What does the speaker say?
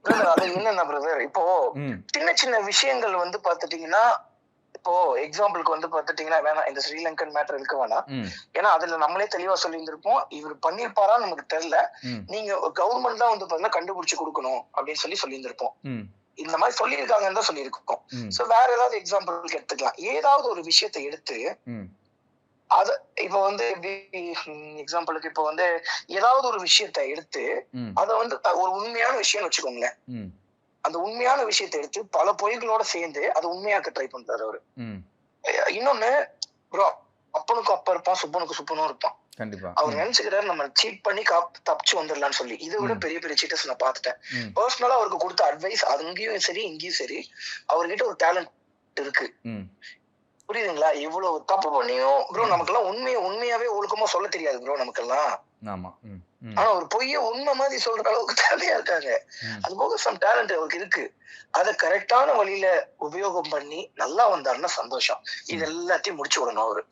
Brother அது என்னன்னா brother இப்போ ம். சின்ன சின்ன விஷயங்கள் வந்து பாத்துட்டீங்கன்னா, இப்போ எக்ஸாம்பிளுக்கு வந்து பாத்துட்டீங்கன்னா வேணாம் இந்த ஸ்ரீலங்கன் மேட்டர் இருக்க வேணாம். ம். ஏன்னா அதுல நம்மளே தெளிவா சொல்லியிருந்திருப்போம். இவர் பண்ணியிருப்பாரான்னு நமக்கு தெரியல. ம். நீங்க கவர்மெண்ட் தான் வந்து பாத்தீங்கன்னா கண்டுபிடிச்சு குடுக்கணும் அப்படின்னு சொல்லியிருந்திருப்போம். ம். இந்த மாதிரி சொல்லியிருக்காங்கன்னு தான் சொல்லியிருக்கோம். ம். சோ வேற ஏதாவது எக்ஸாம்பிளுக்கு எடுத்துக்கலாம். ஏதாவது ஒரு விஷயத்த எடுத்து ம். அத இப்ப வந்து எப்படி எக்ஸாம்பிளுக்கு இப்ப வந்து ஏதாவது ஒரு விஷயத்த எடுத்து ம். அத வந்து ஒரு உண்மையான விஷயம்னு வச்சுக்கோங்களேன். ம். அந்த உண்மையான விஷயத்த எடுத்து பல பொய்களோட சேர்ந்து அத உண்மையாக்க ட்ரை பண்றாரு அவரு. ம். இன்னொன்னு ப்ரோ அப்பனுக்கும் அப்பா இருப்பான், சுப்பனுக்கும் சுப்பனும் இருப்பான். கண்டிப்பா. அவர் ம். நினைச்சுக்கிறாரு நம்ம சீட் பண்ணி தப்பிச்சு வந்துடலாம்னு சொல்லி. இதை விட ம். பெரிய பெரிய சீட்டர்ஸ் நான் பார்த்துட்டேன். ம். பர்சனலா அவருக்கு கொடுத்த அட்வைஸ் அங்கேயும் சரி, இங்கேயும் சரி, அவர்கிட்ட ஒரு டேலண்ட் இருக்கு. ம். புரியுதுங்களா? இவ்வளவு தப்பு பண்ணியும் ப்ரோ நமக்கெல்லாம் உண்மையாவே ஒழுக்கமா சொல்ல தெரியாது ப்ரோ நமக்கெல்லாம். ஆமா. ம். ம். ஆனா ஒரு பொய்ய உண்மை மாதிரி சொல்ற அளவுக்கு திறமையா இருக்காங்க. ம். அது போக சம் டேலண்ட் அவருக்கு இருக்கு. அத கரெக்ட்டான வழியில உபயோகம் பண்ணி நல்லா வந்தாருன்னா சந்தோஷம். இது ம். எல்லாத்தையும் முடிச்சு விடணும் அவரு.